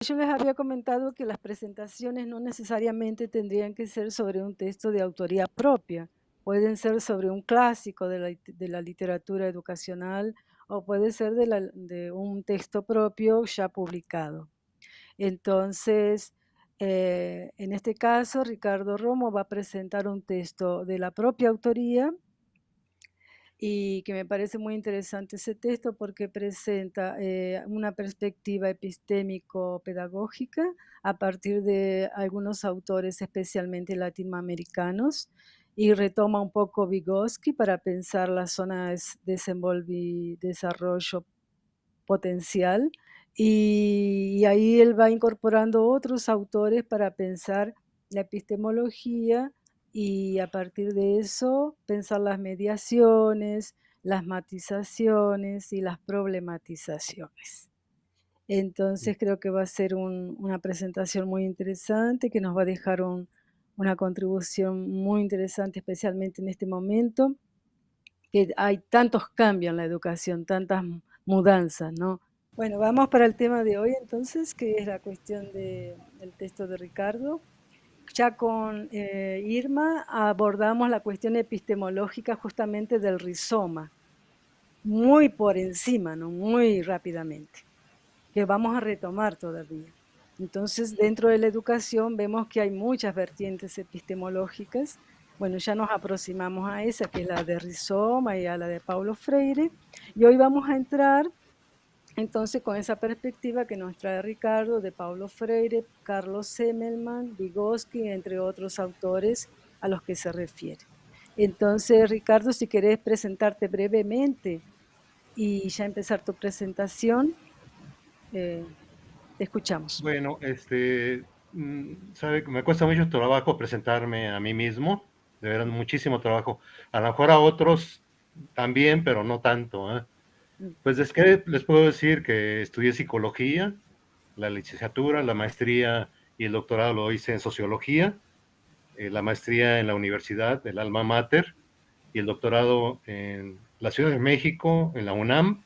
Yo les había comentado que las presentaciones no necesariamente tendrían que ser sobre un texto de autoría propia, pueden ser sobre un clásico de la literatura educacional o puede ser de un texto propio ya publicado. Entonces, en este caso, Ricardo Romo va a presentar un texto de la propia autoría y que me parece muy interesante ese texto porque presenta una perspectiva epistémico-pedagógica a partir de algunos autores especialmente latinoamericanos y retoma un poco Vygotsky para pensar las zonas de desarrollo potencial y ahí él va incorporando otros autores para pensar la epistemología y a partir de eso pensar las mediaciones, las matizaciones y las problematizaciones. Entonces creo que va a ser una presentación muy interesante que nos va a dejar una contribución muy interesante, especialmente en este momento, que hay tantos cambios en la educación, tantas mudanzas, ¿no? Bueno, vamos para el tema de hoy entonces, que es la cuestión del texto de Ricardo. Ya con Irma abordamos la cuestión epistemológica justamente del rizoma, muy por encima, ¿no? Muy rápidamente, que vamos a retomar todavía. Entonces, dentro de la educación vemos que hay muchas vertientes epistemológicas. Bueno, ya nos aproximamos a esa, que es la de rizoma y a la de Paulo Freire. Y hoy vamos a entrar entonces, con esa perspectiva que nos trae Ricardo, de Paulo Freire, Carlos Semmelman, Vygotsky, entre otros autores a los que se refiere. Entonces, Ricardo, si querés presentarte brevemente y ya empezar tu presentación, te escuchamos. Bueno, sabe que me cuesta mucho trabajo presentarme a mí mismo, de verdad, muchísimo trabajo. A lo mejor a otros también, pero no tanto, ¿eh? Mm. Pues es que les puedo decir que estudié psicología, la licenciatura, la maestría y el doctorado lo hice en sociología, la maestría en la universidad, el Alma Mater, y el doctorado en la Ciudad de México, en la UNAM,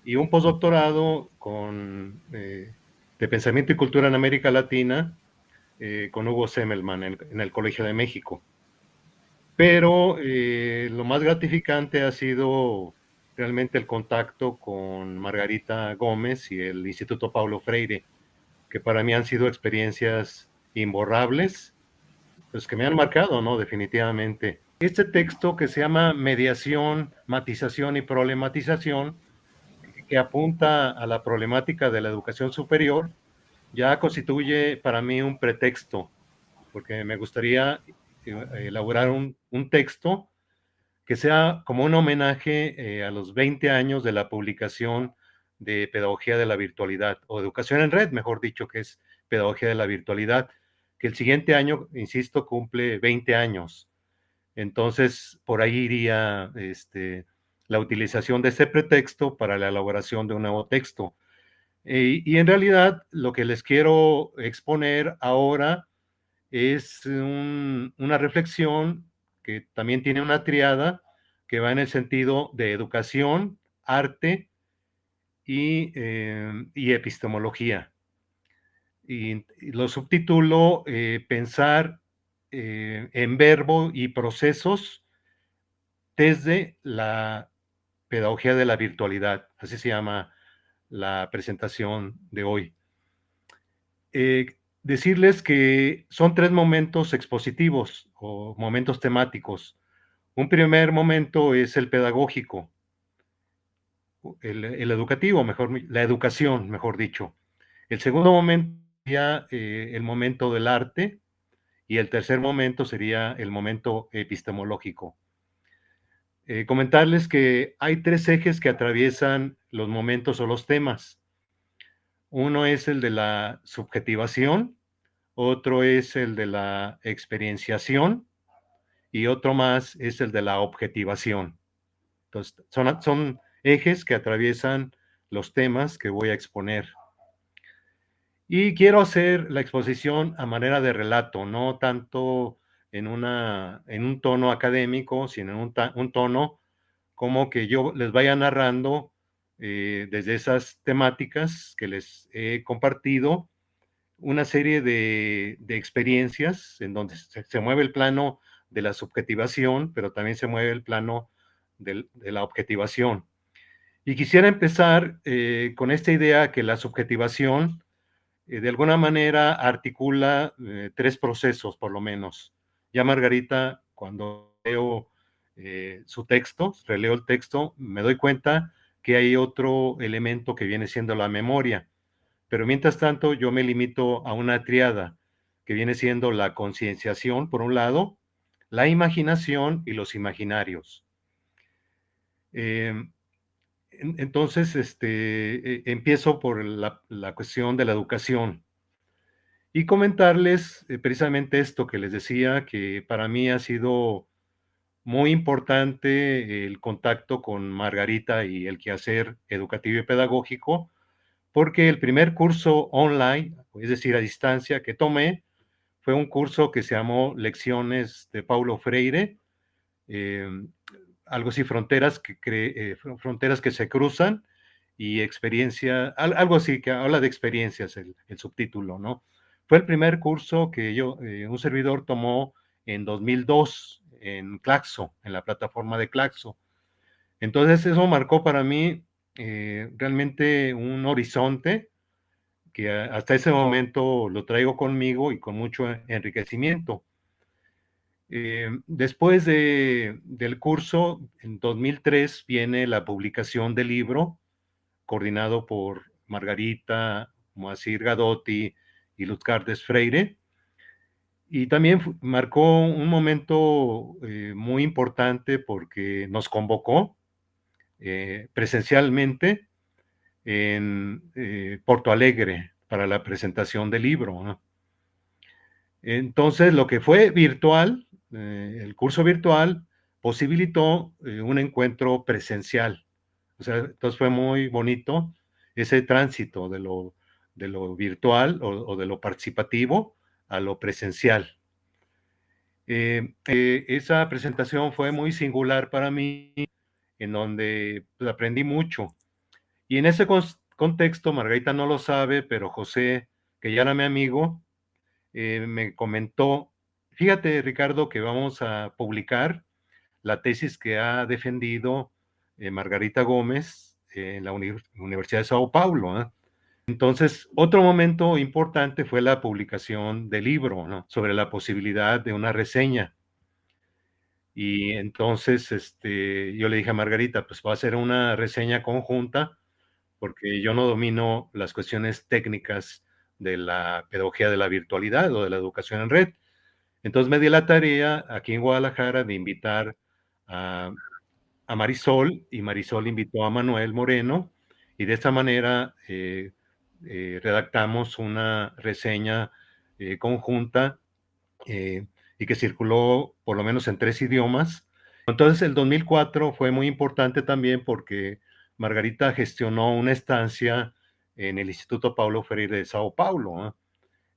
y un postdoctorado de pensamiento y cultura en América Latina con Hugo Semmelman en el Colegio de México. Pero lo más gratificante ha sido realmente el contacto con Margarita Gómez y el Instituto Paulo Freire, que para mí han sido experiencias imborrables, pues que me han marcado, ¿no? Definitivamente. Este texto que se llama Mediación, Matización y Problematización, que apunta a la problemática de la educación superior, ya constituye para mí un pretexto, porque me gustaría elaborar un texto que sea como un homenaje a los 20 años de la publicación de Pedagogía de la Virtualidad, o Educación en Red, mejor dicho, que es Pedagogía de la Virtualidad, que el siguiente año, insisto, cumple 20 años. Entonces, por ahí iría la utilización de este pretexto para la elaboración de un nuevo texto. Y en realidad, lo que les quiero exponer ahora es una reflexión que también tiene una triada que va en el sentido de educación, arte y epistemología. Y lo subtitulo Pensar en verbo y procesos desde la pedagogía de la virtualidad. Así se llama la presentación de hoy. Decirles que son tres momentos expositivos o momentos temáticos. Un primer momento es el pedagógico, el educativo, la educación, mejor dicho. El segundo momento sería el momento del arte y el tercer momento sería el momento epistemológico. Comentarles que hay tres ejes que atraviesan los momentos o los temas. Uno es el de la subjetivación, otro es el de la experienciación y otro más es el de la objetivación. Entonces, son ejes que atraviesan los temas que voy a exponer. Y quiero hacer la exposición a manera de relato, no tanto en un tono académico, sino en un tono como que yo les vaya narrando desde esas temáticas que les he compartido, una serie de experiencias en donde se mueve el plano de la subjetivación, pero también se mueve el plano de la objetivación. Y quisiera empezar con esta idea que la subjetivación de alguna manera articula tres procesos, por lo menos. Ya Margarita, cuando leo su texto, releo el texto, me doy cuenta que hay otro elemento que viene siendo la memoria. Pero mientras tanto, yo me limito a una triada, que viene siendo la concienciación, por un lado, la imaginación y los imaginarios. Entonces, empiezo por la cuestión de la educación y comentarles precisamente esto que les decía, que para mí ha sido muy importante el contacto con Margarita y el quehacer educativo y pedagógico, porque el primer curso online, es decir, a distancia, que tomé, fue un curso que se llamó Lecciones de Paulo Freire, eh, algo así, fronteras que se cruzan y experiencia, algo así, que habla de experiencias, el subtítulo, ¿no? Fue el primer curso que un servidor tomó en 2002 en Claxo, en la plataforma de Claxo. Entonces eso marcó para mí realmente un horizonte que hasta ese momento lo traigo conmigo y con mucho enriquecimiento. Después del curso, en 2003, viene la publicación del libro, coordinado por Margarita, Moacir Gadotti y Luz Cardes Freire, y también marcó un momento muy importante porque nos convocó presencialmente en Porto Alegre para la presentación del libro, ¿no? Entonces, lo que fue virtual, el curso virtual, posibilitó un encuentro presencial. O sea, entonces fue muy bonito ese tránsito de lo virtual o de lo participativo a lo presencial. Esa presentación fue muy singular para mí, en donde pues, aprendí mucho. Y en ese contexto, Margarita no lo sabe, pero José, que ya era mi amigo, me comentó, fíjate Ricardo que vamos a publicar la tesis que ha defendido Margarita Gómez en la Universidad de Sao Paulo, ¿eh? Entonces, otro momento importante fue la publicación del libro, ¿no? Sobre la posibilidad de una reseña. Y entonces yo le dije a Margarita, pues va a ser una reseña conjunta porque yo no domino las cuestiones técnicas de la pedagogía de la virtualidad o de la educación en red. Entonces me di la tarea aquí en Guadalajara de invitar a, a Marisol, y Marisol invitó a Manuel Moreno, y de esta manera redactamos una reseña conjunta y que circuló por lo menos en 3 idiomas. Entonces el 2004 fue muy importante también porque Margarita gestionó una estancia en el Instituto Paulo Freire de Sao Paulo, ¿eh?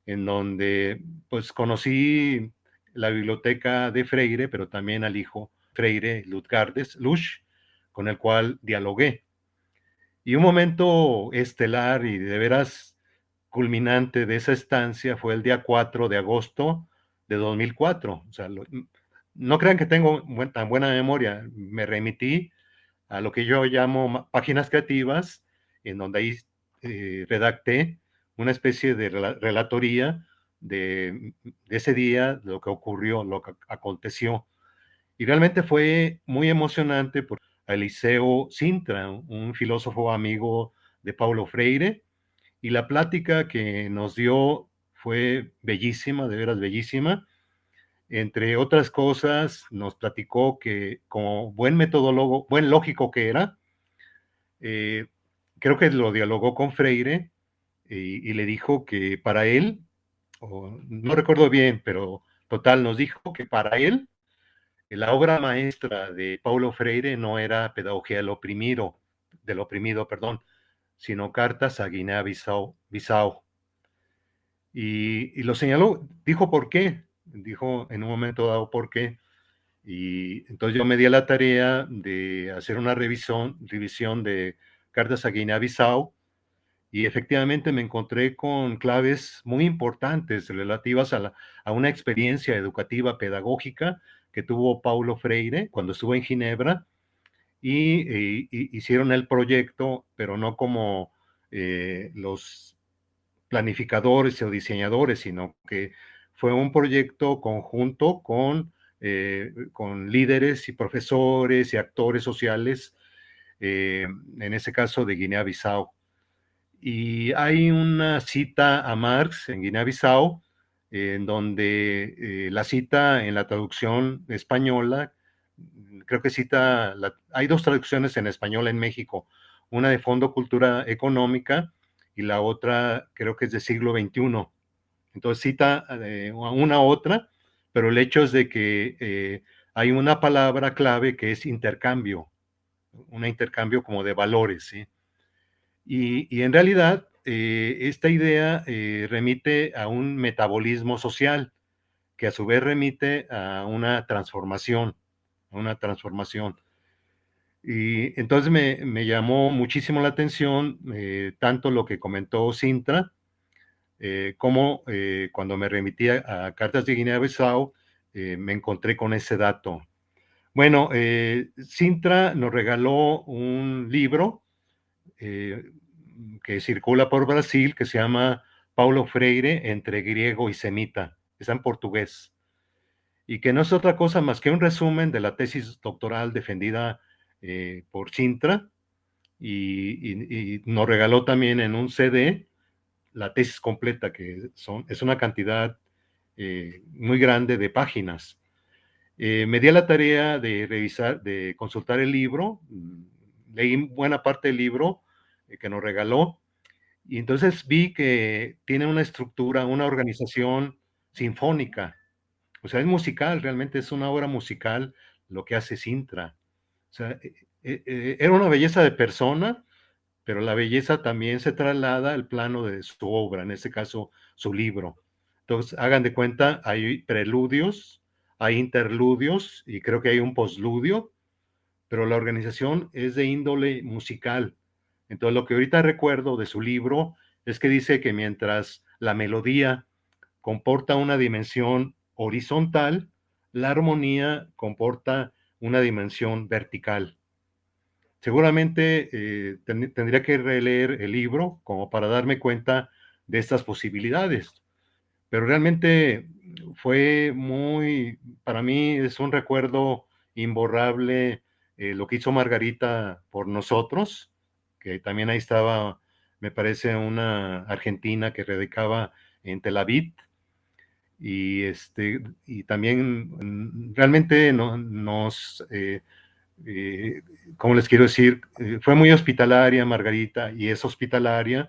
En donde pues conocí la biblioteca de Freire, pero también al hijo Freire, Lush, con el cual dialogué. Y un momento estelar y de veras culminante de esa estancia fue el día 4 de agosto de 2004. O sea, no crean que tengo tan buena memoria. Me remití a lo que yo llamo páginas creativas, en donde ahí redacté una especie de relatoría de ese día, de lo que ocurrió, lo que aconteció. Y realmente fue muy emocionante porque a Eliseo Sintra, un filósofo amigo de Paulo Freire, y la plática que nos dio fue bellísima, de veras bellísima. Entre otras cosas, nos platicó que como buen metodólogo, buen lógico que era, eh, creo que lo dialogó con Freire y le dijo que para él, no recuerdo bien, pero total, nos dijo que para él la obra maestra de Paulo Freire no era Pedagogía del oprimido, perdón, sino Cartas a Guinea-Bissau. Y lo señaló, dijo por qué, dijo en un momento dado por qué. Y entonces yo me di a la tarea de hacer una revisión de Cartas a Guinea-Bissau, y efectivamente me encontré con claves muy importantes relativas a una experiencia educativa pedagógica que tuvo Paulo Freire cuando estuvo en Ginebra, y hicieron el proyecto, pero no como los planificadores o diseñadores, sino que fue un proyecto conjunto con líderes y profesores y actores sociales, en ese caso de Guinea-Bissau. Y hay una cita a Marx en Guinea-Bissau, en donde la cita en la traducción española, creo que hay dos traducciones en español en México, una de Fondo Cultura Económica y la otra creo que es de siglo XXI. Entonces cita una u otra, pero el hecho es de que hay una palabra clave que es intercambio, un intercambio como de valores, ¿sí? Y en realidad, esta idea remite a un metabolismo social, que a su vez remite a una transformación, a una transformación. Y entonces me llamó muchísimo la atención tanto lo que comentó Sintra, como cuando me remití a Cartas de Guinea-Bissau, me encontré con ese dato. Bueno, Sintra nos regaló un libro eh, que circula por Brasil, que se llama Paulo Freire entre griego y semita, está en portugués, y que no es otra cosa más que un resumen de la tesis doctoral defendida por Sintra, y nos regaló también en un CD la tesis completa, que es una cantidad muy grande de páginas. Me di a la tarea de revisar, de consultar el libro, leí buena parte del libro que nos regaló, y entonces vi que tiene una estructura, una organización sinfónica, o sea, es musical, realmente es una obra musical lo que hace Sintra. O sea, era una belleza de persona, pero la belleza también se traslada al plano de su obra, en este caso su libro. Entonces, hagan de cuenta, hay preludios, hay interludios y creo que hay un postludio, pero la organización es de índole musical. Entonces, lo que ahorita recuerdo de su libro es que dice que mientras la melodía comporta una dimensión horizontal, la armonía comporta una dimensión vertical. Seguramente tendría que releer el libro como para darme cuenta de estas posibilidades, pero realmente fue para mí es un recuerdo imborrable lo que hizo Margarita por nosotros, que también ahí estaba, me parece, una argentina que radicaba en Tel Aviv, y también realmente eh, ¿cómo les quiero decir? Fue muy hospitalaria Margarita, y es hospitalaria,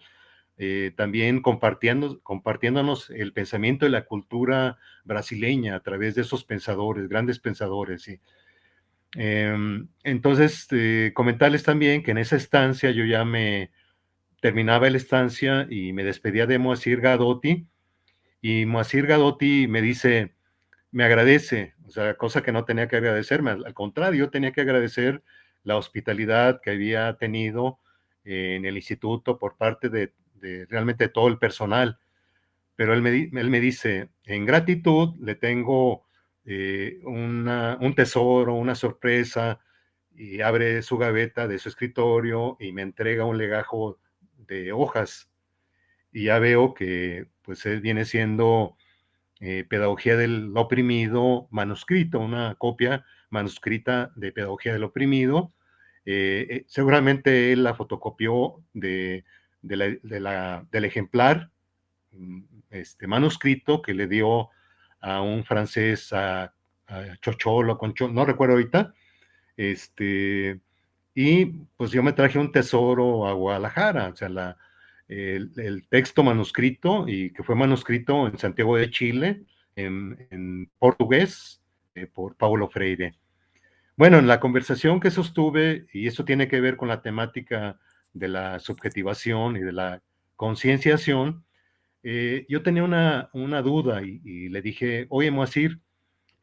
también compartiéndonos el pensamiento y la cultura brasileña a través de esos pensadores, grandes pensadores, ¿sí? Entonces, comentarles también que en esa estancia yo ya me terminaba la estancia y me despedía de Moacir Gadotti, y Moacir Gadotti me dice, me agradece, o sea, cosa que no tenía que agradecerme, al contrario, yo tenía que agradecer la hospitalidad que había tenido en el instituto por parte de realmente todo el personal, pero él me dice, en gratitud le tengo un tesoro, una sorpresa, y abre su gaveta de su escritorio y me entrega un legajo de hojas, y ya veo que pues él viene siendo Pedagogía del Oprimido manuscrito, una copia manuscrita de Pedagogía del Oprimido. Seguramente él la fotocopió del ejemplar manuscrito que le dio a un francés, a Chocholo, no recuerdo ahorita, y pues yo me traje un tesoro a Guadalajara, o sea, el texto manuscrito, y que fue manuscrito en Santiago de Chile, en portugués, por Paulo Freire. Bueno, en la conversación que sostuve, y esto tiene que ver con la temática de la subjetivación y de la concienciación, yo tenía una duda, y le dije, oye, Moacir,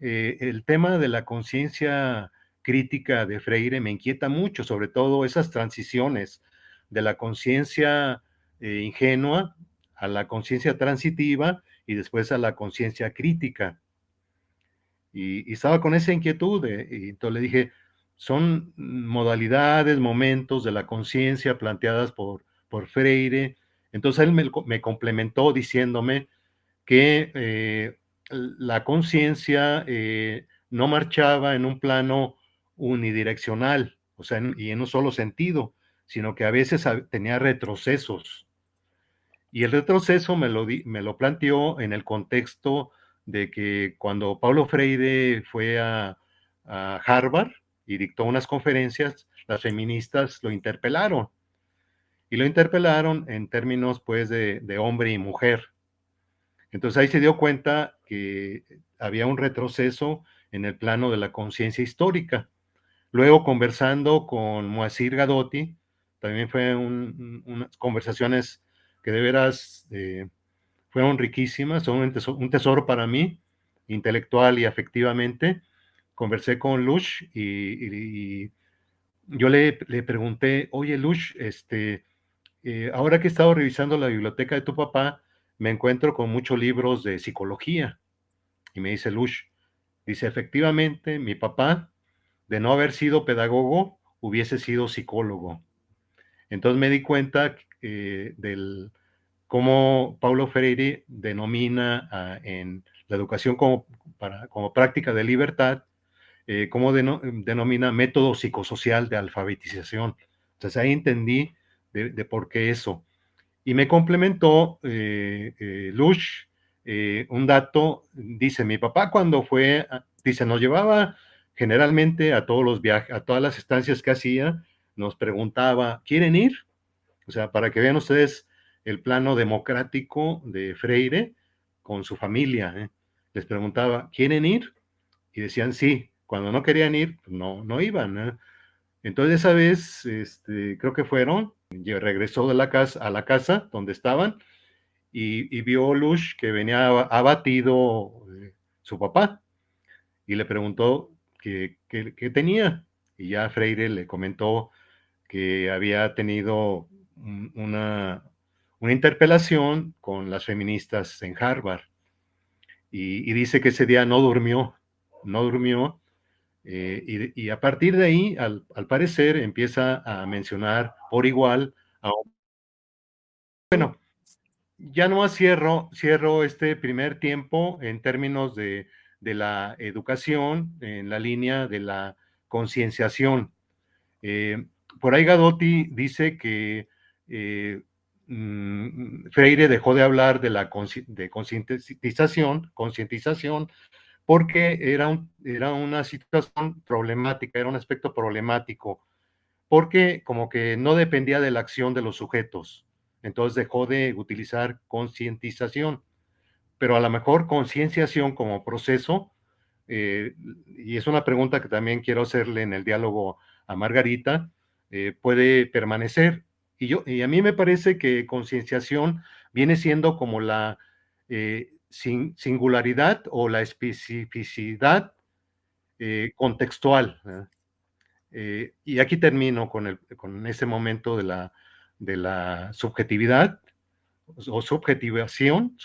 el tema de la conciencia crítica de Freire me inquieta mucho, sobre todo esas transiciones, de la conciencia ingenua a la conciencia transitiva y después a la conciencia crítica. Y estaba con esa inquietud, y entonces le dije, son modalidades, momentos de la conciencia planteadas por Freire. Entonces él me complementó diciéndome que la conciencia no marchaba en un plano unidireccional, o sea, y en un solo sentido, sino que a veces tenía retrocesos. Y el retroceso me lo planteó en el contexto de que cuando Paulo Freire fue a Harvard y dictó unas conferencias, las feministas lo interpelaron. Y lo interpelaron en términos, pues, de hombre y mujer. Entonces ahí se dio cuenta que había un retroceso en el plano de la conciencia histórica. Luego, conversando con Moacir Gadotti, también fue unas conversaciones que de veras fueron riquísimas, son un tesoro para mí, intelectual y afectivamente. Conversé con Lush y yo le pregunté, oye Lush, ahora que he estado revisando la biblioteca de tu papá, me encuentro con muchos libros de psicología. Y me dice Lush, dice, efectivamente, mi papá, de no haber sido pedagogo, hubiese sido psicólogo. Entonces me di cuenta del cómo Paulo Freire denomina en la educación como práctica de libertad, cómo denomina método psicosocial de alfabetización. Entonces ahí entendí de por qué eso. Y me complementó Lush un dato, dice, mi papá cuando fue, dice, nos llevaba generalmente a todos los viajes, a todas las estancias que hacía, nos preguntaba, ¿quieren ir? O sea, para que vean ustedes el plano democrático de Freire con su familia. Les preguntaba, ¿quieren ir? Y decían sí. Cuando no querían ir, pues no iban. Entonces esa vez, creo que fueron, regresó de a la casa donde estaban y vio Lush que venía abatido su papá y le preguntó qué tenía. Y ya Freire le comentó que había tenido una interpelación con las feministas en Harvard y dice que ese día no durmió y a partir de ahí, al parecer, empieza a mencionar por igual a, bueno, ya no cierro este primer tiempo en términos de la educación en la línea de la concienciación. Eh, por ahí Gadotti dice que Freire dejó de hablar de la concientización, porque era una situación problemática, era un aspecto problemático, porque como que no dependía de la acción de los sujetos. Entonces dejó de utilizar concientización, pero a lo mejor concienciación como proceso, y es una pregunta que también quiero hacerle en el diálogo a Margarita, puede permanecer. Y a mí me parece que concienciación viene siendo como la singularidad o la especificidad contextual. Y aquí termino con ese momento de la subjetividad o subjetivación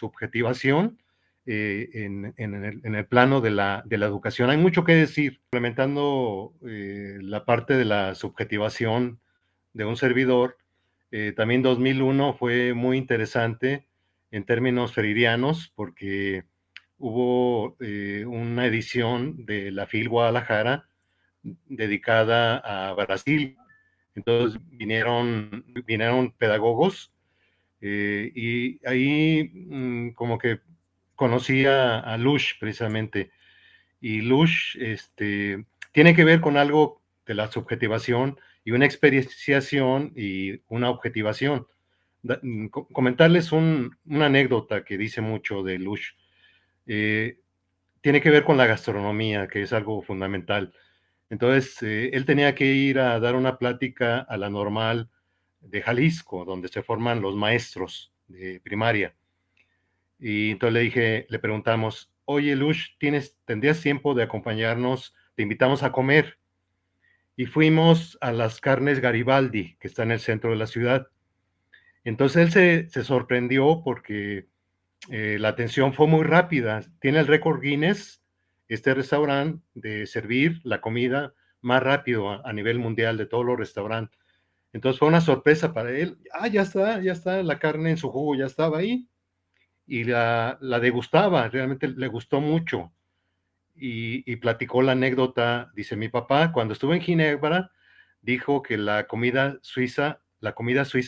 en el plano de la educación. Hay mucho que decir, implementando la parte de la subjetivación de un servidor. También 2001 fue muy interesante en términos freirianos porque hubo una edición de la FIL Guadalajara dedicada a Brasil. Entonces vinieron pedagogos y ahí como que conocí a Lush precisamente. Y Lush tiene que ver con algo de la subjetivación y una experienciación y una objetivación. Comentarles una anécdota que dice mucho de Lush. Tiene que ver con la gastronomía, que es algo fundamental. Entonces, él tenía que ir a dar una plática a la Normal de Jalisco, donde se forman los maestros de primaria. Y entonces le preguntamos, oye, Lush, ¿tendrías tiempo de acompañarnos? Te invitamos a comer. y fuimos a las carnes Garibaldi, que está en el centro de la ciudad. Entonces él se sorprendió porque la atención fue muy rápida. Tiene el récord Guinness, este restaurante, de servir la comida más rápido a nivel mundial de todos los restaurantes. Entonces fue una sorpresa para él. Ah, ya está la carne en su jugo, ya estaba ahí. Y la degustaba, realmente le gustó mucho. Y platicó la anécdota, dice, mi papá cuando estuvo en Ginebra dijo que la comida suiza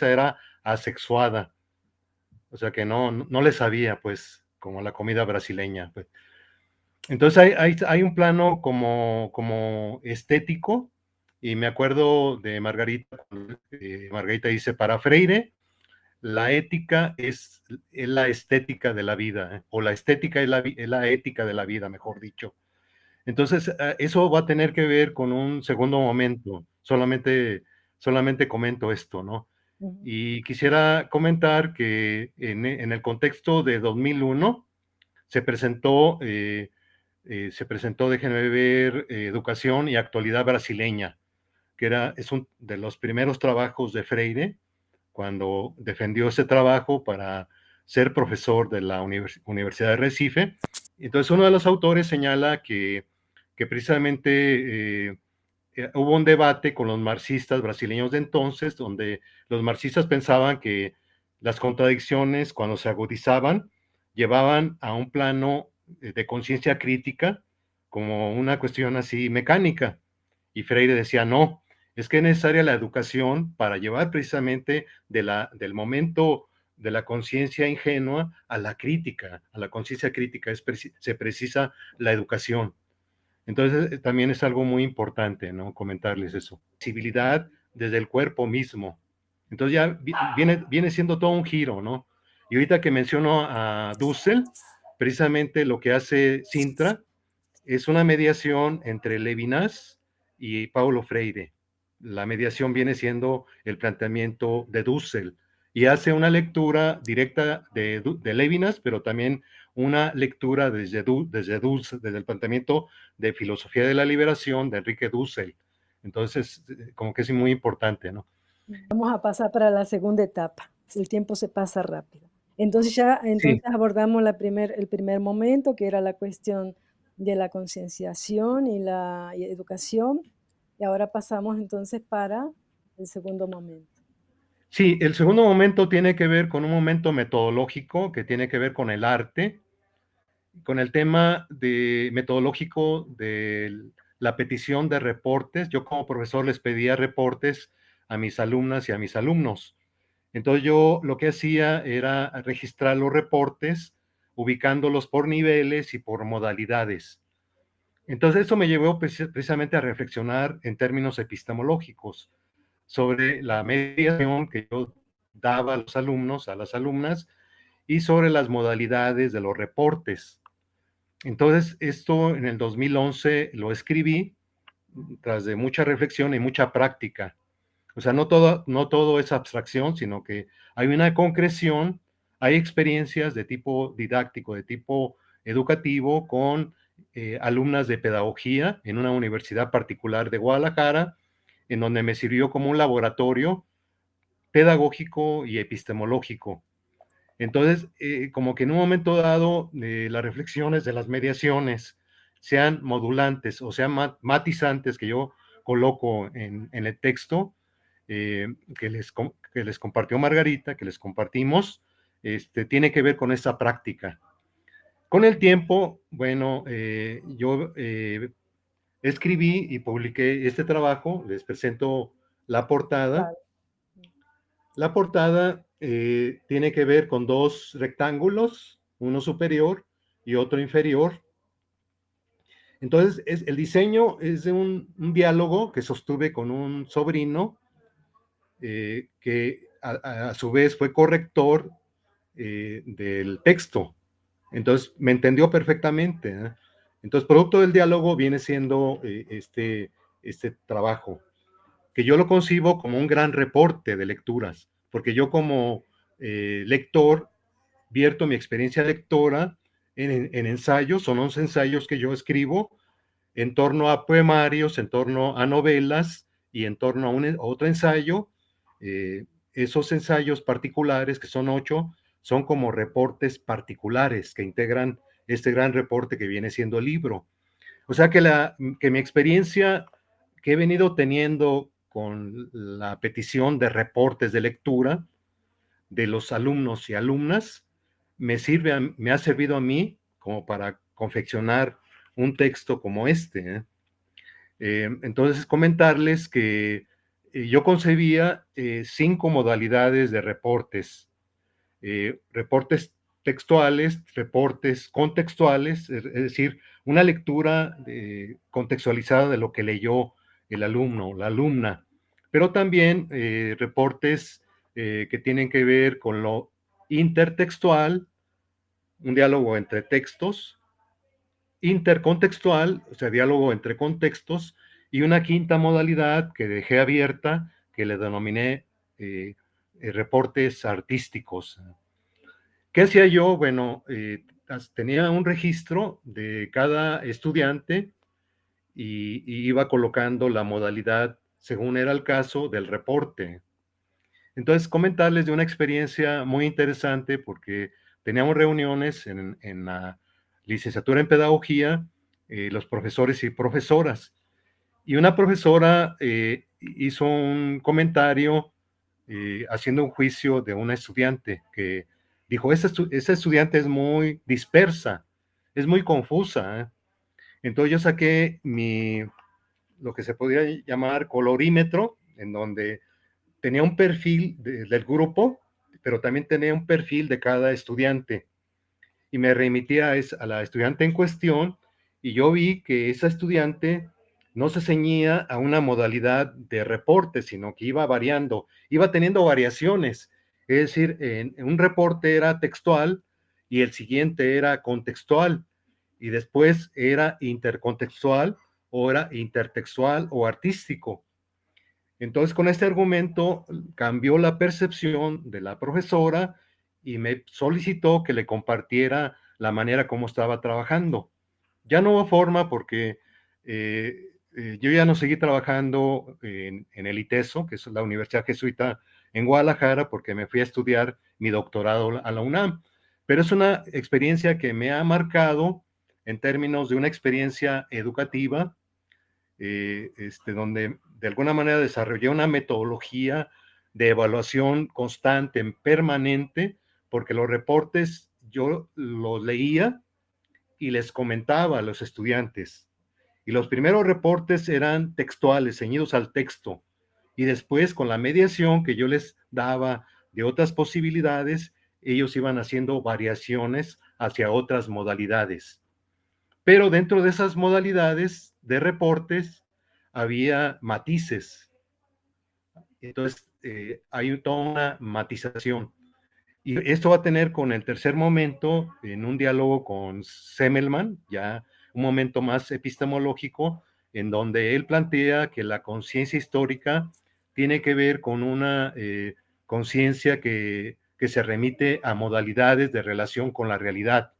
era asexuada, o sea que no le sabía, pues, como la comida brasileña, pues. Entonces hay un plano como estético, y me acuerdo de Margarita, Margarita dice, para Freire, la ética es la estética de la vida, o la estética es la ética de la vida, mejor dicho. Entonces, eso va a tener que ver con un segundo momento, solamente comento esto, ¿no? Ujú. Y quisiera comentar que en el contexto de 2001 se presentó, déjenme ver, Educación y Actualidad Brasileña, que es uno de los primeros trabajos de Freire, cuando defendió ese trabajo para ser profesor de la Universidad de Recife. Entonces, uno de los autores señala que precisamente hubo un debate con los marxistas brasileños de entonces, donde los marxistas pensaban que las contradicciones, cuando se agudizaban, llevaban a un plano de conciencia crítica, como una cuestión así mecánica. Y Freire decía, no, es que es necesaria la educación para llevar precisamente del momento de la conciencia ingenua a la crítica, a la conciencia crítica, se precisa la educación. Entonces, también es algo muy importante, ¿no? Comentarles eso. Sensibilidad desde el cuerpo mismo. Entonces ya viene siendo todo un giro, ¿no? Y ahorita que menciono a Dussel, precisamente lo que hace Sintra es una mediación entre Levinas y Paulo Freire. La mediación viene siendo el planteamiento de Dussel y hace una lectura directa de Levinas, pero también una lectura desde el planteamiento de filosofía de la liberación de Enrique Dussel. Entonces, como que es muy importante, ¿no? Vamos a pasar para la segunda etapa. El tiempo se pasa rápido. Entonces Sí, abordamos el primer momento, que era la cuestión de la concienciación y educación, y ahora pasamos entonces para el segundo momento. sí, el segundo momento tiene que ver con un momento metodológico que tiene que ver con el arte, con el tema metodológico de la petición de reportes. Yo como profesor les pedía reportes a mis alumnas y a mis alumnos. Entonces yo lo que hacía era registrar los reportes, ubicándolos por niveles y por modalidades. Entonces eso me llevó precisamente a reflexionar en términos epistemológicos sobre la mediación que yo daba a los alumnos, a las alumnas, y sobre las modalidades de los reportes. Entonces, esto en el 2011 lo escribí tras de mucha reflexión y mucha práctica. O sea, no todo es abstracción, sino que hay una concreción, hay experiencias de tipo didáctico, de tipo educativo, con alumnas de pedagogía en una universidad particular de Guadalajara, en donde me sirvió como un laboratorio pedagógico y epistemológico. Entonces, como que en un momento dado, las reflexiones de las mediaciones sean modulantes o sean matizantes que yo coloco en el texto, eh, que les compartió Margarita, que les compartimos, tiene que ver con esa práctica. Con el tiempo, bueno, yo escribí y publiqué este trabajo, les presento la portada. Vale. La portada tiene que ver con dos rectángulos, uno superior y otro inferior. Entonces, el diseño es de un diálogo que sostuve con un sobrino que a su vez fue corrector del texto. Entonces, me entendió perfectamente, ¿eh? Entonces, producto del diálogo viene siendo este trabajo, que yo lo concibo como un gran reporte de lecturas, porque yo como lector vierto mi experiencia lectora en ensayos, son 11 ensayos que yo escribo, en torno a poemarios, en torno a novelas y en torno a otro ensayo. Esos ensayos particulares, que son 8, son como reportes particulares que integran este gran reporte que viene siendo el libro. O sea que mi experiencia que he venido teniendo con la petición de reportes de lectura de los alumnos y alumnas me ha servido a mí como para confeccionar un texto como este, ¿eh? Entonces, comentarles que yo concebía 5 modalidades de reportes. Reportes textuales, reportes contextuales, es decir, una lectura contextualizada de lo que leyó el alumno o la alumna, pero también reportes que tienen que ver con lo intertextual, un diálogo entre textos, intercontextual, o sea, diálogo entre contextos, y una quinta modalidad que dejé abierta, que le denominé reportes artísticos. ¿Qué hacía yo? Bueno, tenía un registro de cada estudiante y iba colocando la modalidad, según era el caso, del reporte. Entonces, comentarles de una experiencia muy interesante porque teníamos reuniones en la licenciatura en pedagogía, los profesores y profesoras. Y una profesora hizo un comentario haciendo un juicio de una estudiante que dijo, esa estudiante es muy dispersa, es muy confusa, ¿eh? Entonces yo saqué lo que se podría llamar colorímetro, en donde tenía un perfil del grupo, pero también tenía un perfil de cada estudiante. Y me remitía a la estudiante en cuestión, y yo vi que esa estudiante no se ceñía a una modalidad de reporte, sino que iba variando, iba teniendo variaciones. Es decir, en un reporte era textual y el siguiente era contextual, y después era intercontextual o era intertextual o artístico. Entonces, con este argumento cambió la percepción de la profesora y me solicitó que le compartiera la manera como estaba trabajando. Ya no hubo forma porque yo ya no seguí trabajando en el ITESO, que es la Universidad Jesuita en Guadalajara, porque me fui a estudiar mi doctorado a la UNAM. Pero es una experiencia que me ha marcado en términos de una experiencia educativa, donde de alguna manera desarrollé una metodología de evaluación constante, permanente, porque los reportes yo los leía y les comentaba a los estudiantes. Y los primeros reportes eran textuales, ceñidos al texto. Y después, con la mediación que yo les daba de otras posibilidades, ellos iban haciendo variaciones hacia otras modalidades. Pero dentro de esas modalidades de reportes había matices. Entonces, hay toda una matización. Y esto va a tener con el tercer momento, en un diálogo con Semmelman, ya un momento más epistemológico, en donde él plantea que la conciencia histórica tiene que ver con una conciencia que se remite a modalidades de relación con la realidad.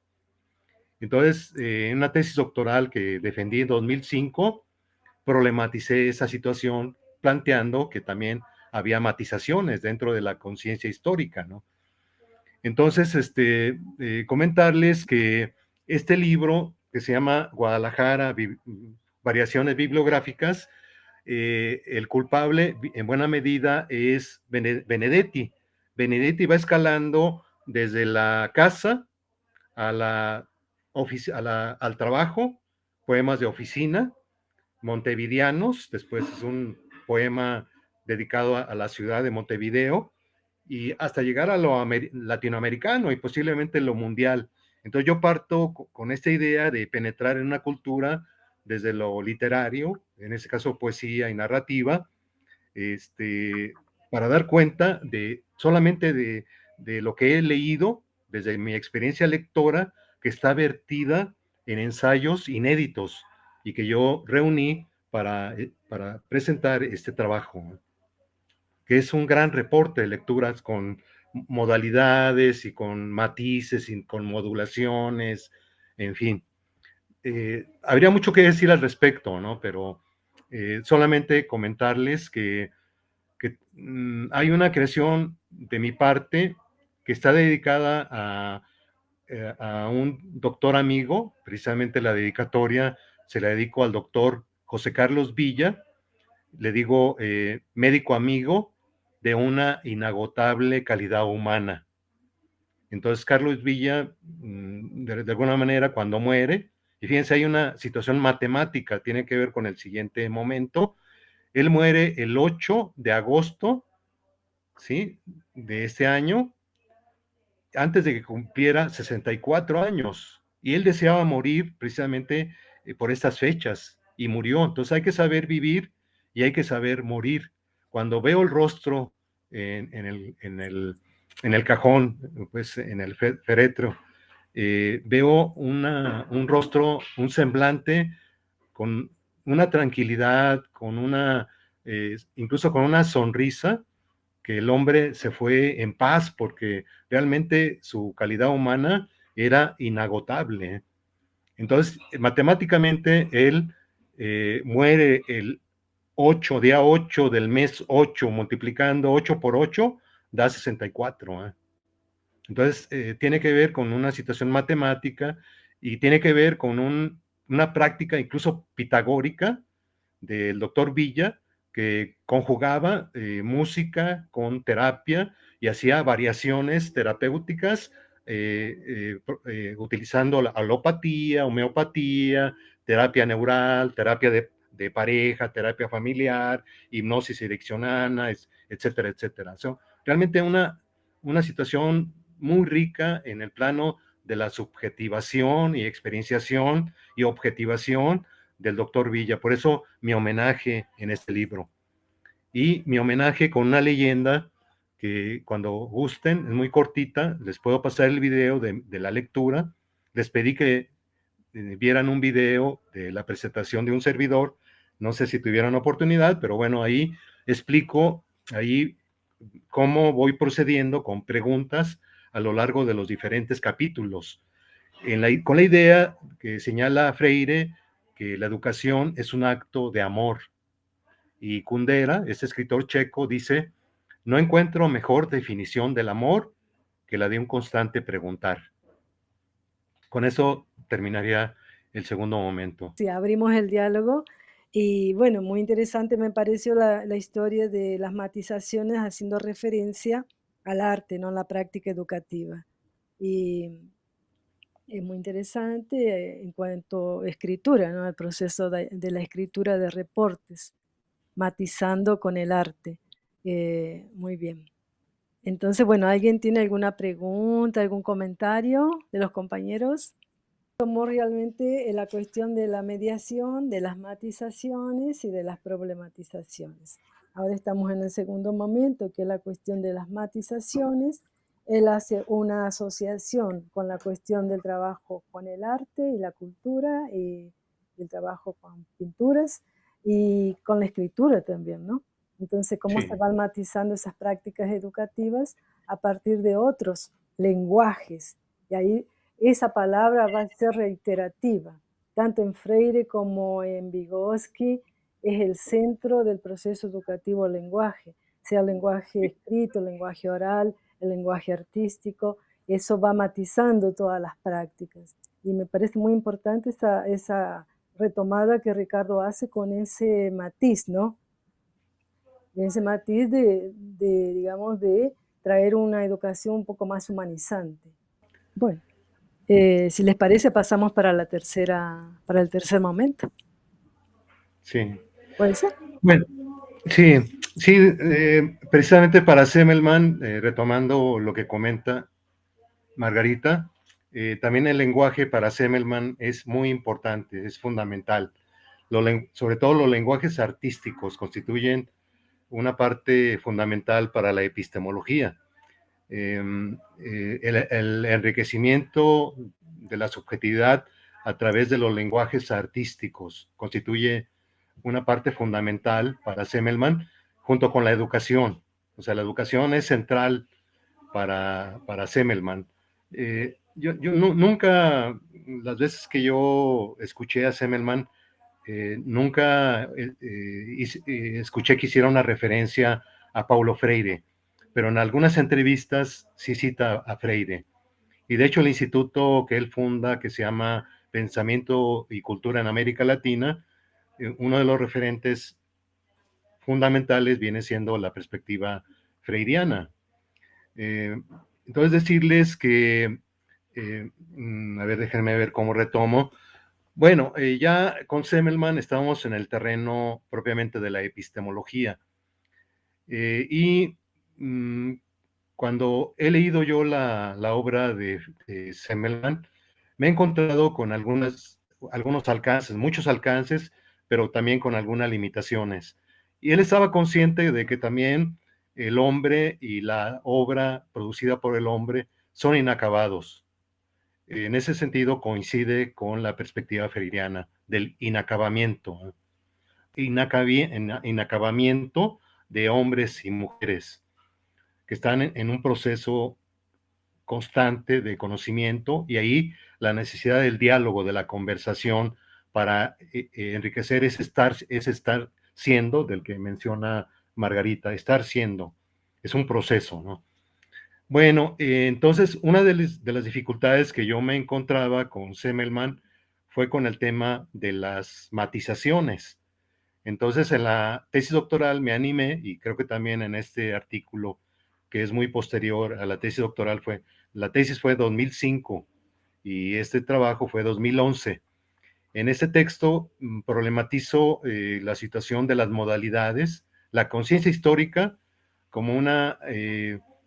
Entonces, en una tesis doctoral que defendí en 2005, problematicé esa situación planteando que también había matizaciones dentro de la conciencia histórica, ¿no? Entonces, comentarles que este libro, que se llama Guadalajara, Variaciones Bibliográficas, el culpable en buena medida es Benedetti. Benedetti va escalando desde la casa a al trabajo, poemas de oficina, montevideanos, después es un poema dedicado a la ciudad de Montevideo, y hasta llegar a lo latinoamericano y posiblemente lo mundial. Entonces yo parto con esta idea de penetrar en una cultura desde lo literario, en este caso poesía y narrativa, para dar cuenta solamente de lo que he leído desde mi experiencia lectora, que está vertida en ensayos inéditos y que yo reuní para presentar este trabajo, que es un gran reporte de lecturas con modalidades y con matices y con modulaciones, en fin. habría mucho que decir al respecto, ¿no? Pero solamente comentarles que hay una creación de mi parte que está dedicada a un doctor amigo, precisamente la dedicatoria se la dedico al doctor José Carlos Villa, le digo médico amigo de una inagotable calidad humana. Entonces Carlos Villa, de alguna manera, cuando muere, y fíjense, hay una situación matemática, tiene que ver con el siguiente momento, él muere el 8 de agosto, ¿sí?, de este año, antes de que cumpliera 64 años, y él deseaba morir precisamente por estas fechas, y murió. Entonces hay que saber vivir y hay que saber morir. Cuando veo el rostro en el cajón, pues en el féretro, veo un rostro, un semblante con una tranquilidad, con incluso con una sonrisa, que el hombre se fue en paz porque realmente su calidad humana era inagotable. Entonces, matemáticamente, él muere el 8, día 8 del mes 8, multiplicando 8 por 8, da 64. Entonces, tiene que ver con una situación matemática y tiene que ver con una práctica incluso pitagórica del doctor Villa, que conjugaba música con terapia y hacía variaciones terapéuticas utilizando la alopatía, homeopatía, terapia neural, terapia de pareja, terapia familiar, hipnosis ericksoniana, etcétera, etcétera. Realmente una situación muy rica en el plano de la subjetivación y experienciación y objetivación del doctor Villa. Por eso mi homenaje en este libro. Y mi homenaje con una leyenda que cuando gusten, es muy cortita, les puedo pasar el video de la lectura. Les pedí que vieran un video de la presentación de un servidor. No sé si tuvieran oportunidad, pero bueno, ahí explico ahí cómo voy procediendo con preguntas a lo largo de los diferentes capítulos, con la idea que señala Freire, que la educación es un acto de amor. Y Kundera, este escritor checo, dice, no encuentro mejor definición del amor que la de un constante preguntar. Con eso terminaría el segundo momento. Sí, abrimos el diálogo y bueno, muy interesante me pareció la historia de las matizaciones haciendo referencia al arte, no a la práctica educativa. Y es muy interesante en cuanto a escritura, ¿no? El proceso de la escritura de reportes, matizando con el arte. Muy bien. Entonces, bueno, ¿alguien tiene alguna pregunta, algún comentario de los compañeros? Tomó realmente la cuestión de la mediación, de las matizaciones y de las problematizaciones. Ahora estamos en el segundo momento, que es la cuestión de las matizaciones. Él hace una asociación con la cuestión del trabajo con el arte y la cultura, y el trabajo con pinturas y con la escritura también, ¿no? Entonces, cómo se Sí. van matizando esas prácticas educativas a partir de otros lenguajes. Y ahí esa palabra va a ser reiterativa, tanto en Freire como en Vygotsky, es el centro del proceso educativo el lenguaje, sea el lenguaje escrito, el lenguaje oral, el lenguaje artístico, eso va matizando todas las prácticas. Y me parece muy importante esa retomada que Ricardo hace con ese matiz, ¿no? Ese matiz digamos, de traer una educación un poco más humanizante. Bueno. Si les parece, pasamos para para el tercer momento. Sí. ¿Puede ser? Bueno, sí, sí, precisamente para Semmelman, retomando lo que comenta Margarita, también el lenguaje para Semmelman es muy importante, es fundamental. Sobre todo los lenguajes artísticos constituyen una parte fundamental para la epistemología. El enriquecimiento de la subjetividad a través de los lenguajes artísticos constituye una parte fundamental para Semmelman, junto con la educación. O sea, la educación es central para Semmelman. Yo nunca las veces que yo escuché a Semmelman, nunca escuché que hiciera una referencia a Paulo Freire, pero en algunas entrevistas sí cita a Freire. Y de hecho el instituto que él funda, que se llama Pensamiento y Cultura en América Latina, uno de los referentes fundamentales viene siendo la perspectiva freiriana. Entonces decirles que, a ver, déjenme ver cómo retomo. Bueno, ya con Semmelman estamos en el terreno propiamente de la epistemología. Y cuando he leído yo la obra de Semmelman, me he encontrado con algunos alcances, muchos alcances, pero también con algunas limitaciones. Y él estaba consciente de que también el hombre y la obra producida por el hombre son inacabados. En ese sentido coincide con la perspectiva freiriana del inacabamiento, inacabamiento de hombres y mujeres que están en un proceso constante de conocimiento, y ahí la necesidad del diálogo, de la conversación para enriquecer ese estar siendo del que menciona Margarita. Estar siendo es un proceso, ¿no? Bueno, entonces una de las dificultades que yo me encontraba con Semmelman fue con el tema de las matizaciones. Entonces, en la tesis doctoral me animé, y creo que también en este artículo, que es muy posterior a la tesis doctoral, la tesis fue 2005 y este trabajo fue 2011. En este texto problematizo la situación de las modalidades, la conciencia histórica como una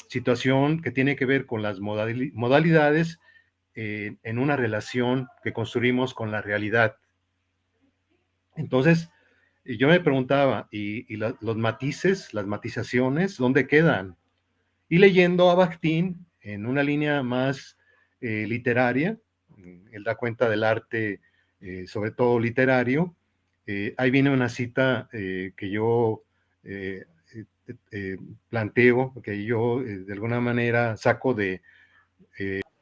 situación que tiene que ver con las modalidades en una relación que construimos con la realidad. Entonces, yo me preguntaba, ¿y los matices, las matizaciones, dónde quedan? Y leyendo a Bakhtin en una línea más literaria, él da cuenta del arte, sobre todo literario, ahí viene una cita que yo eh, planteo, que yo de alguna manera saco de,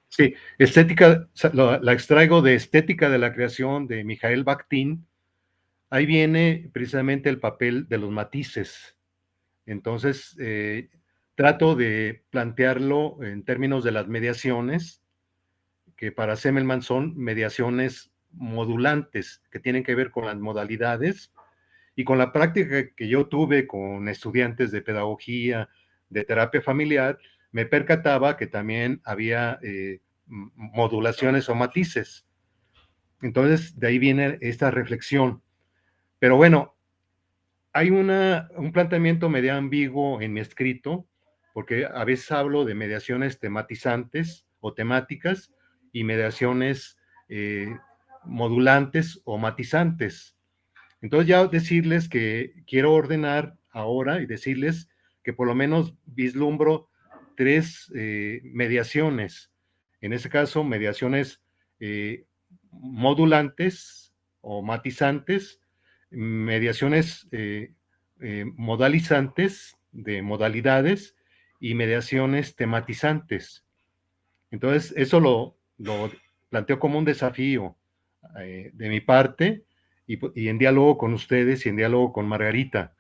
sí, estética, la extraigo de Estética de la Creación de Mikhail Bakhtin. Ahí viene precisamente el papel de los matices. Entonces, trato de plantearlo en términos de las mediaciones, que para Semmelman son mediaciones modulantes, que tienen que ver con las modalidades, y con la práctica que yo tuve con estudiantes de pedagogía, de terapia familiar, me percataba que también había modulaciones o matices. Entonces, de ahí viene esta reflexión. Pero bueno, hay un planteamiento medio ambiguo en mi escrito, porque a veces hablo de mediaciones tematizantes o temáticas y mediaciones modulantes o matizantes. Entonces ya decirles que quiero ordenar ahora y decirles que por lo menos vislumbro tres mediaciones. En este caso, mediaciones modulantes o matizantes, mediaciones modalizantes de modalidades y mediaciones tematizantes. Entonces, eso lo planteo como un desafío de mi parte y en diálogo con ustedes y en diálogo con Margarita.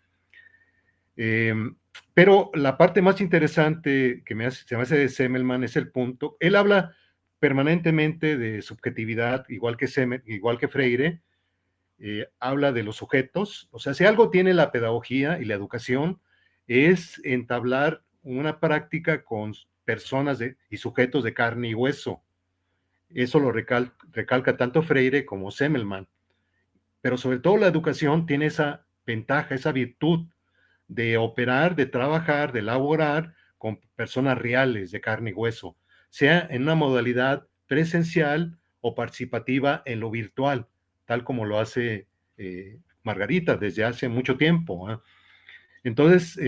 Pero la parte más interesante que se me hace de Semmelman es el punto. Él habla permanentemente de subjetividad, igual que Freire, habla de los sujetos. O sea, si algo tiene la pedagogía y la educación, es entablar una práctica con personas y sujetos de carne y hueso. Eso lo recalca tanto Freire como Semmelman. Pero sobre todo la educación tiene esa ventaja, esa virtud de operar, de trabajar, de elaborar con personas reales de carne y hueso, sea en una modalidad presencial o participativa en lo virtual, tal como lo hace Margarita desde hace mucho tiempo. Entonces,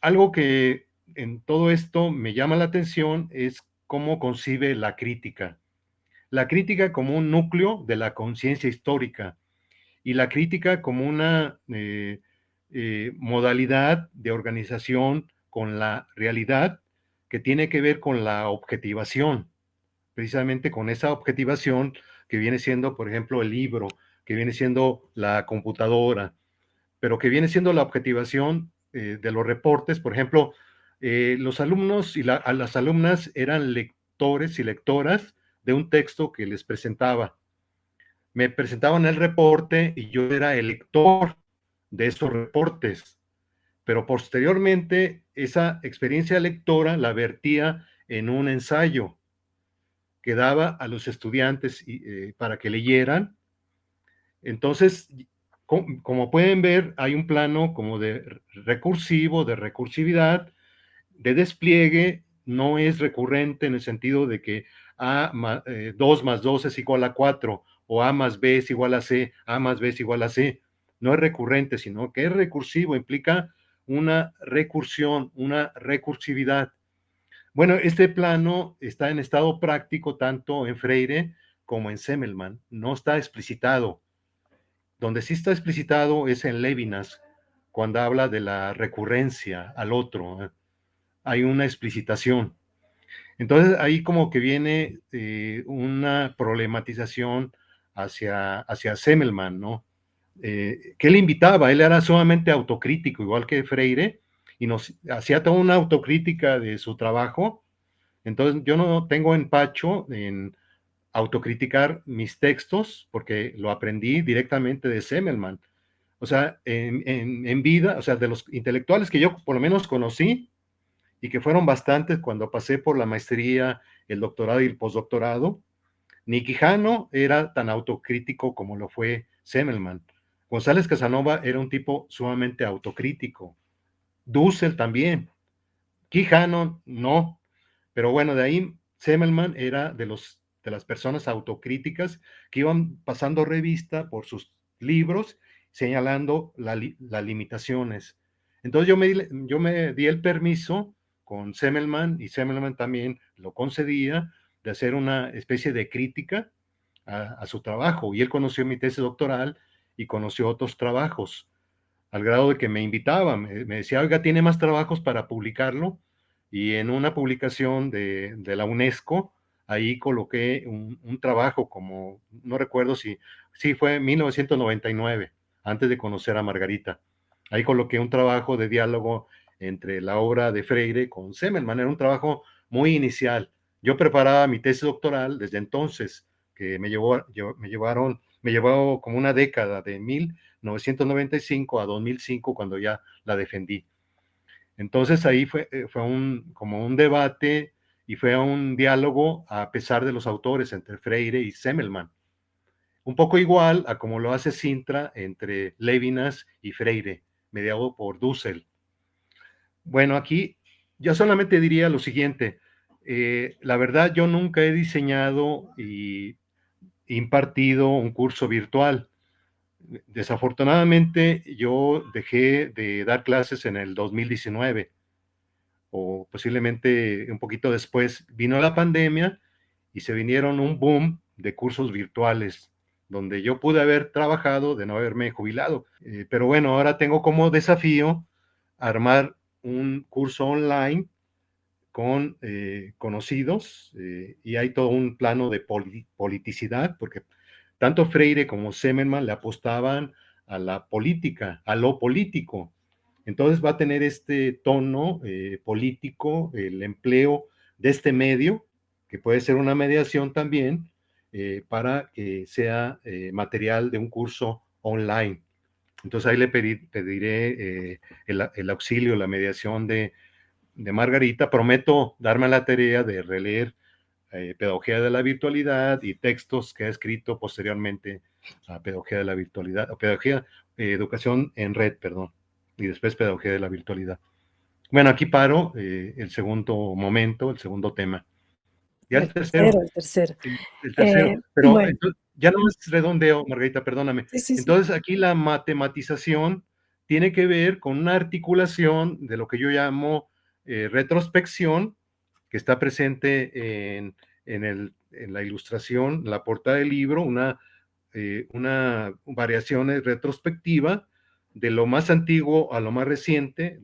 algo que en todo esto me llama la atención es cómo concibe la crítica. La crítica como un núcleo de la conciencia histórica y la crítica como una modalidad de organización con la realidad que tiene que ver con la objetivación. precisamente con esa objetivación que viene siendo, por ejemplo, el libro, que viene siendo la computadora, pero que viene siendo la objetivación de los reportes. Por ejemplo, los alumnos y a las alumnas eran lectores y lectoras de un texto que les presentaba. Me presentaban el reporte y yo era el lector de esos reportes, pero posteriormente esa experiencia lectora la vertía en un ensayo que daba a los estudiantes para que leyeran. Entonces, como pueden ver, hay un plano como de recursivo, de recursividad, de despliegue. No es recurrente en el sentido de que 2 más 2 es igual a 4, o A más B es igual a C, A más B es igual a C. No es recurrente, sino que es recursivo, implica una recursión, una recursividad. Bueno, este plano está en estado práctico tanto en Freire como en Semmelmann. No está explicitado. Donde sí está explicitado es en Levinas, cuando habla de la recurrencia al otro. Hay una explicitación. Entonces ahí como que viene una problematización hacia Semmelmann, ¿no? Que él invitaba, él era sumamente autocrítico, igual que Freire, y nos hacía toda una autocrítica de su trabajo. Entonces yo no tengo empacho en autocriticar mis textos, porque lo aprendí directamente de Semmelmann. O sea, en vida, o sea, de los intelectuales que yo por lo menos conocí, y que fueron bastantes cuando pasé por la maestría, el doctorado y el postdoctorado, ni Quijano era tan autocrítico como lo fue Semmelmann. González Casanova era un tipo sumamente autocrítico. Dussel también. Quijano no. Pero bueno, de ahí Semmelmann era de las personas autocríticas que iban pasando revista por sus libros, señalando las limitaciones. Entonces yo me di el permiso con Semmelmann, y Semmelmann también lo concedía, de hacer una especie de crítica a su trabajo. Y él conoció mi tesis doctoral y conoció otros trabajos, al grado de que me invitaba, me decía, oiga, ¿tiene más trabajos para publicarlo? Y en una publicación de la UNESCO, ahí coloqué un trabajo como, no recuerdo si fue en 1999, antes de conocer a Margarita. Ahí coloqué un trabajo de diálogo entre la obra de Freire con Semmelmann. Era un trabajo muy inicial. Yo preparaba mi tesis doctoral desde entonces, que me llevó como una década, de 1995 a 2005, cuando ya la defendí. Entonces ahí fue como un debate y fue un diálogo a pesar de los autores entre Freire y Semmelmann. Un poco igual a como lo hace Sintra entre Levinas y Freire, mediado por Dussel. Bueno, aquí yo solamente diría lo siguiente. La verdad, yo nunca he diseñado y impartido un curso virtual. Desafortunadamente, yo dejé de dar clases en el 2019, o posiblemente un poquito después vino la pandemia y se vinieron un boom de cursos virtuales, donde yo pude haber trabajado de no haberme jubilado. Pero bueno, ahora tengo como desafío armar un curso online con conocidos, y hay todo un plano de politicidad, porque tanto Freire como Semmelmann le apostaban a la política, a lo político. Entonces va a tener este tono político, el empleo de este medio, que puede ser una mediación también, para que sea material de un curso online. Entonces ahí le pediré el auxilio, la mediación de Margarita. Prometo darme la tarea de releer Pedagogía de la Virtualidad y textos que ha escrito posteriormente a Pedagogía de la Virtualidad, o Pedagogía, Educación en Red, perdón, y después Pedagogía de la Virtualidad. Bueno, aquí paro el segundo momento, el segundo tema. Ya el tercero, El tercero. el tercero, pero Bueno, ya no es redondeo, Margarita, perdóname. sí, sí, sí. Entonces aquí la matematización tiene que ver con una articulación de lo que yo llamo retrospección, que está presente en la ilustración, la portada del libro, una variación retrospectiva de lo más antiguo a lo más reciente,